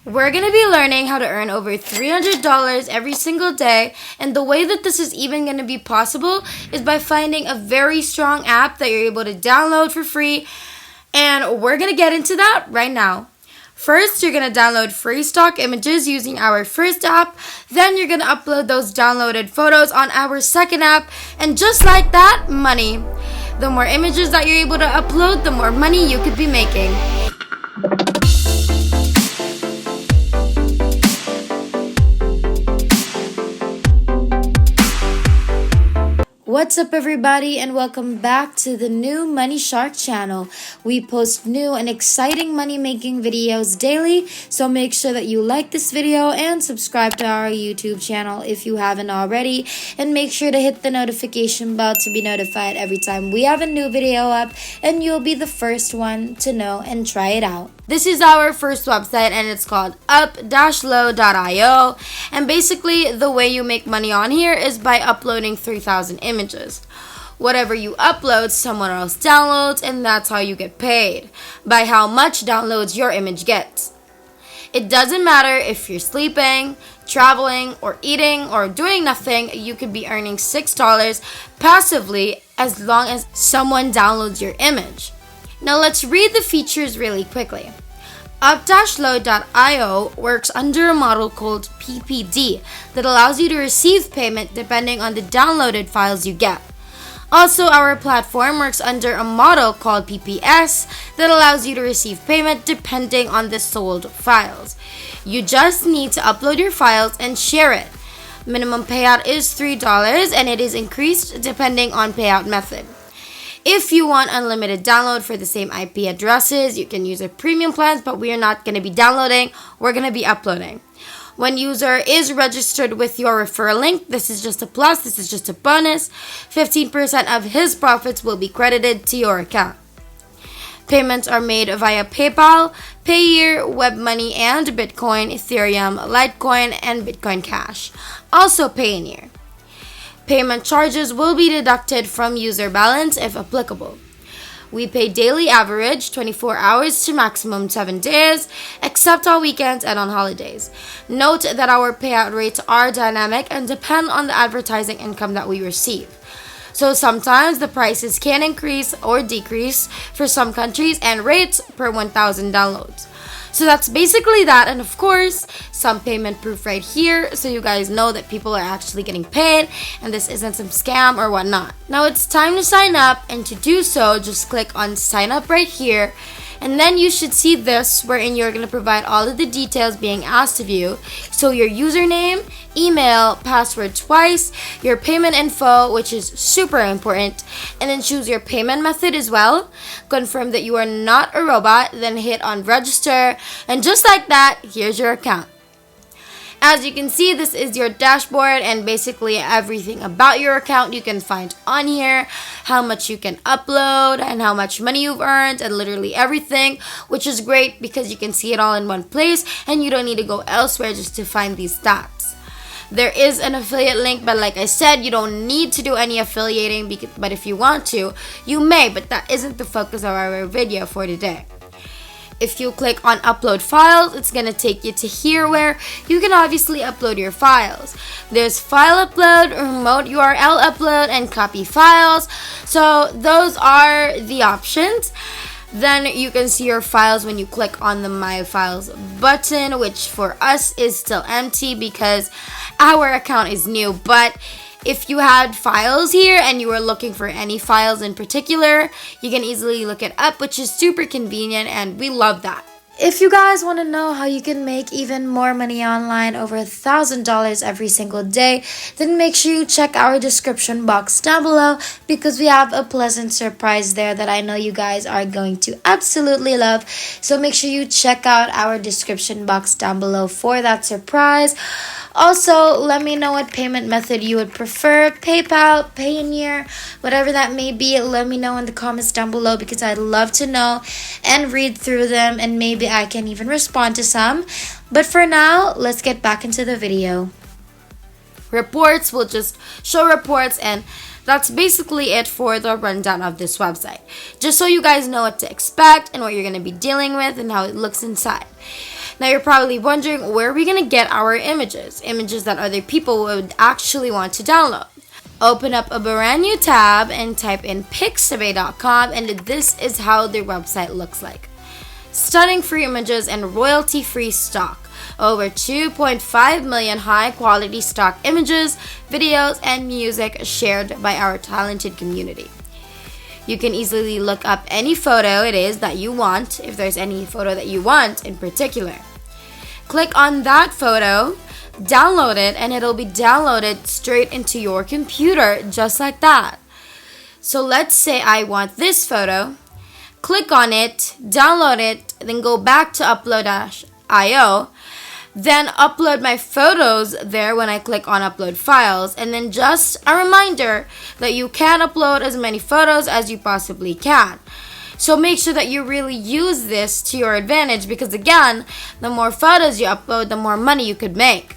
We're going to be learning how to earn over $300 every single day, and the way that this is even going to be possible is by finding a very strong app that you're able to download for free, and we're going to get into that right now. First, you're going to download free stock images using our first app. Then you're going to upload those downloaded photos on our second app. And just like that, money. The more images that you're able to upload, the more money you could be making. What's up, everybody, and welcome back to the new Money Shark channel. We post new and exciting money-making videos daily, so make sure that you like this video and subscribe to our YouTube channel if you haven't already, and make sure to hit the notification bell to be notified every time we have a new video up, and you'll be the first one to know and try it out. This is our first website, and it's called up-low.io, and basically the way you make money on here is by uploading 3,000 images. Whatever you upload, someone else downloads, and that's how you get paid, by how much downloads your image gets. It doesn't matter if you're sleeping, traveling, or eating, or doing nothing, you could be earning $6 passively as long as someone downloads your image. Now let's read the features really quickly. Up-low.io works under a model called PPD that allows you to receive payment depending on the downloaded files you get. Also, our platform works under a model called PPS that allows you to receive payment depending on the sold files. You just need to upload your files and share it. Minimum payout is $3 and it is increased depending on payout method. If you want unlimited download for the same IP addresses, you can use our premium plans, but we are not going to be downloading, we're going to be uploading. When user is registered with your referral link, this is just a plus, this is just a bonus. 15% of his profits will be credited to your account. Payments are made via PayPal, Payeer, WebMoney, and Bitcoin, Ethereum, Litecoin, and Bitcoin Cash. Also Payoneer. Payment charges will be deducted from user balance if applicable. We pay daily average 24 hours to maximum 7 days, except on weekends and on holidays. Note that our payout rates are dynamic and depend on the advertising income that we receive. So sometimes the prices can increase or decrease for some countries and rates per 1,000 downloads. So that's basically that, and of course, some payment proof right here so you guys know that people are actually getting paid and this isn't some scam or whatnot. Now it's time to sign up, and to do so, just click on sign up right here, and then you should see this wherein you're going to provide all of the details being asked of you. So your username, email, password twice, your payment info, which is super important, and then choose your payment method as well. Confirm that you are not a robot, then hit on register, and just like that, here's your account. As you can see, this is your dashboard, and basically everything about your account you can find on here, how much you can upload and how much money you've earned, and literally everything, which is great because you can see it all in one place and you don't need to go elsewhere just to find these stats. There is an affiliate link, but like I said, you don't need to do any affiliating, but if you want to, you may, but that isn't the focus of our video for today. If you click on upload files, it's going to take you to here where you can obviously upload your files. There's file upload, remote URL upload, and copy files. So those are the options. Then you can see your files when you click on the My Files button, which for us is still empty because our account is new. But if you had files here and you were looking for any files in particular, you can easily look it up, which is super convenient, and we love that. If you guys want to know how you can make even more money online, over $1,000 every single day, then make sure you check our description box down below, because we have a pleasant surprise there that I know you guys are going to absolutely love. So make sure you check out our description box down below for that surprise. Also, let me know what payment method you would prefer, PayPal, Payoneer, whatever that may be. Let me know in the comments down below, because I'd love to know and read through them, and maybe I can even respond to some. But for now, let's get back into the video. Reports will just show reports, and that's basically it for the rundown of this website. Just so you guys know what to expect and what you're going to be dealing with and how it looks inside. Now you're probably wondering, where are we gonna get our images? Images that other people would actually want to download. Open up a brand new tab and type in pixabay.com, and this is how their website looks like. Stunning free images and royalty-free stock. Over 2.5 million high-quality stock images, videos, and music shared by our talented community. You can easily look up any photo it is that you want, if there's any photo that you want in particular. Click on that photo, download it, and it'll be downloaded straight into your computer, just like that. So let's say I want this photo. Click on it, download it, then go back to upload.io. Then upload my photos there when I click on upload files. And then just a reminder that you can upload as many photos as you possibly can. So make sure that you really use this to your advantage, because again, the more photos you upload, the more money you could make.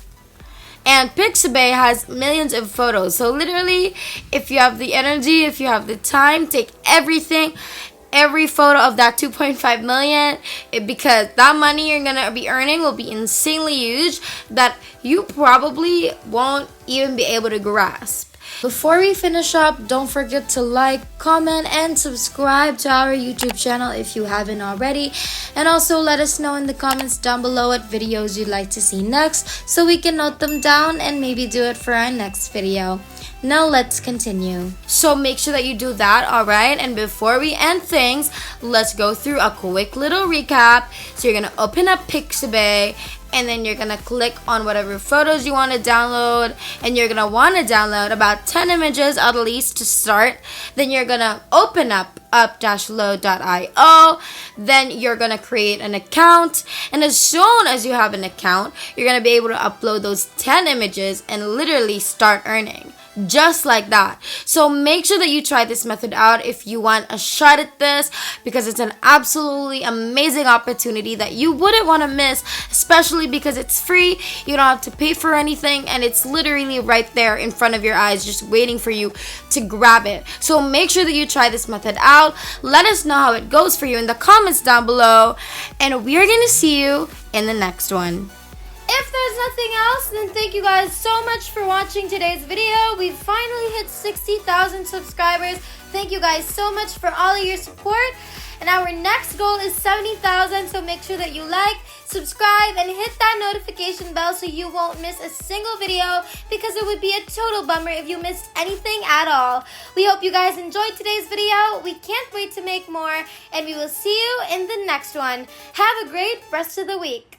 And Pixabay has millions of photos. So literally, if you have the energy, if you have the time, take every photo of that 2.5 million, because that money you're gonna be earning will be insanely huge that you probably won't even be able to grasp. Before we finish up, don't forget to like, comment, and subscribe to our YouTube channel if you haven't already. And also let us know in the comments down below what videos you'd like to see next, so we can note them down and maybe do it for our next video. Now let's continue. So make sure that you do that, alright? And before we end things, let's go through a quick little recap. So you're gonna open up Pixabay, and then you're gonna click on whatever photos you want to download, and you're gonna want to download about 10 images at least to start. Then you're gonna open up up-load.io. Then you're gonna create an account, and as soon as you have an account, you're gonna be able to upload those 10 images and literally start earning. Just like that. So make sure that you try this method out if you want a shot at this, because it's an absolutely amazing opportunity that you wouldn't want to miss, especially because it's free. You don't have to pay for anything, and it's literally right there in front of your eyes, just waiting for you to grab it. So make sure that you try this method out. Let us know how it goes for you in the comments down below, and we are going to see you in the next one. If there's nothing else, then thank you guys so much for watching today's video. We've finally hit 60,000 subscribers. Thank you guys so much for all of your support. And our next goal is 70,000, so make sure that you like, subscribe, and hit that notification bell so you won't miss a single video, because it would be a total bummer if you missed anything at all. We hope you guys enjoyed today's video. We can't wait to make more, and we will see you in the next one. Have a great rest of the week.